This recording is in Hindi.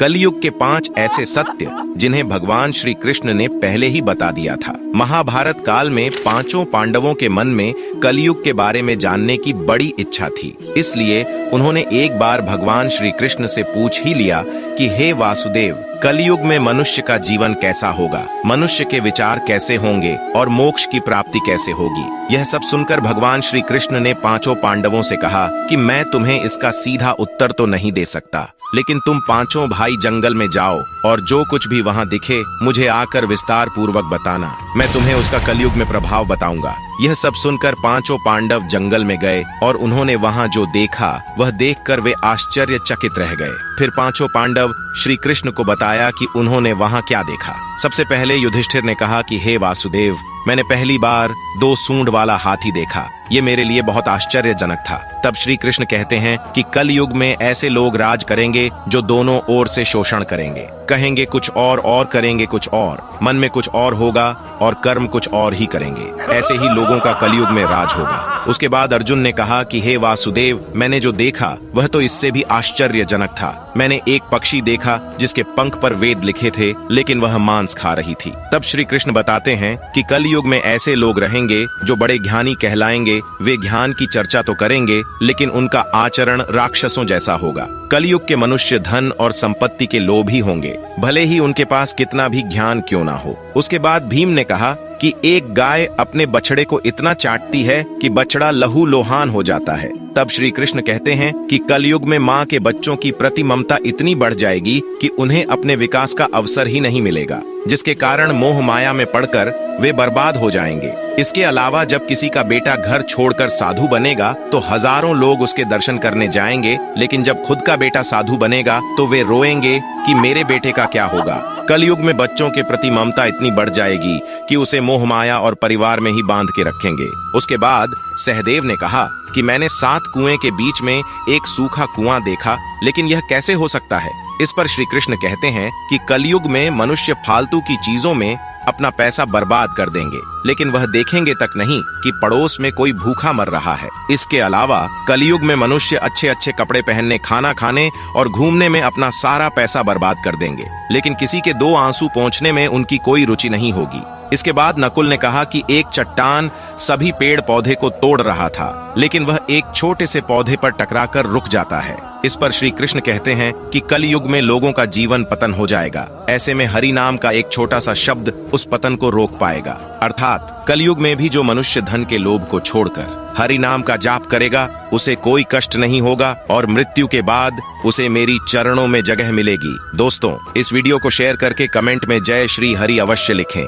कलयुग के 5 ऐसे सत्य जिन्हें भगवान श्री कृष्ण ने पहले ही बता दिया था। महाभारत काल में पांचों पांडवों के मन में कलयुग के बारे में जानने की बड़ी इच्छा थी, इसलिए उन्होंने एक बार भगवान श्री कृष्ण से पूछ ही लिया कि हे वासुदेव, कलयुग में मनुष्य का जीवन कैसा होगा, मनुष्य के विचार कैसे होंगे और मोक्ष की प्राप्ति कैसे होगी। यह सब सुनकर भगवान श्री कृष्ण ने पांचों पांडवों से कहा कि मैं तुम्हें इसका सीधा उत्तर तो नहीं दे सकता, लेकिन तुम पांचों भाई जंगल में जाओ और जो कुछ भी वहां दिखे मुझे आकर विस्तार पूर्वक बताना, मैं तुम्हें उसका कलयुग में प्रभाव बताऊंगा। यह सब सुनकर पांचों पांडव जंगल में गए और उन्होंने वहां जो देखा वह देखकर वे आश्चर्यचकित रह गए। फिर पांचों पांडव श्री कृष्ण को बताया कि उन्होंने वहां क्या देखा। सबसे पहले युधिष्ठिर ने कहा कि हे वासुदेव, मैंने पहली बार 2 सूंड वाला हाथी देखा, ये मेरे लिए बहुत आश्चर्यजनक था। तब श्री कृष्ण कहते हैं कि कल युग में ऐसे लोग राज करेंगे जो दोनों ओर से शोषण करेंगे, कहेंगे कुछ और करेंगे कुछ और, मन में कुछ और होगा और कर्म कुछ और ही करेंगे। ऐसे ही लोगों का कलयुग में राज होगा। उसके बाद अर्जुन ने कहा कि हे वासुदेव, मैंने जो देखा वह तो इससे भी आश्चर्यजनक था। मैंने एक पक्षी देखा जिसके पंख पर वेद लिखे थे, लेकिन वह मांस खा रही थी। तब श्री कृष्ण बताते हैं कि कलयुग में ऐसे लोग रहेंगे जो बड़े ज्ञानी कहलाएंगे। वे ज्ञान की चर्चा तो करेंगे, लेकिन उनका आचरण राक्षसों जैसा होगा। कलयुग के मनुष्य धन और संपत्ति के लोभी होंगे, भले ही उनके पास कितना भी ज्ञान क्यों ना हो। उसके बाद भीम ने कहा कि एक गाय अपने बछड़े को इतना चाटती है कि बछड़ा लहू लोहान हो जाता है। तब श्री कृष्ण कहते हैं कि कलयुग में माँ के बच्चों की प्रति ममता इतनी बढ़ जाएगी कि उन्हें अपने विकास का अवसर ही नहीं मिलेगा, जिसके कारण मोह माया में पड़कर वे बर्बाद हो जाएंगे। इसके अलावा जब किसी का बेटा घर छोड़कर साधु बनेगा तो हजारों लोग उसके दर्शन करने जाएंगे, लेकिन जब खुद का बेटा साधु बनेगा तो वे रोएंगे कि मेरे बेटे का क्या होगा। कलयुग में बच्चों के प्रति ममता इतनी बढ़ जाएगी कि उसे मोह माया और परिवार में ही बांध के रखेंगे। उसके बाद सहदेव ने कहा कि मैंने 7 कुएं के बीच में एक सूखा कुआं देखा, लेकिन यह कैसे हो सकता है। इस पर श्री कृष्ण कहते हैं कि कलयुग में मनुष्य फालतू की चीजों में अपना पैसा बर्बाद कर देंगे, लेकिन वह देखेंगे तक नहीं कि पड़ोस में कोई भूखा मर रहा है। इसके अलावा कलयुग में मनुष्य अच्छे अच्छे कपड़े पहनने, खाना खाने और घूमने में अपना सारा पैसा बर्बाद कर देंगे, लेकिन किसी के 2 आंसू पोंछने में उनकी कोई रुचि नहीं होगी। इसके बाद नकुल ने कहा कि एक चट्टान सभी पेड़ पौधे को तोड़ रहा था, लेकिन वह एक छोटे से पौधे पर टकराकर रुक जाता है। इस पर श्री कृष्ण कहते हैं कि कलयुग में लोगों का जीवन पतन हो जाएगा। ऐसे में हरि नाम का एक छोटा सा शब्द उस पतन को रोक पाएगा। अर्थात कलयुग में भी जो मनुष्य धन के लोभ को छोड़कर हरि नाम का जाप करेगा उसे कोई कष्ट नहीं होगा और मृत्यु के बाद उसे मेरी चरणों में जगह मिलेगी। दोस्तों, इस वीडियो को शेयर करके कमेंट में जय श्री हरि अवश्य लिखें।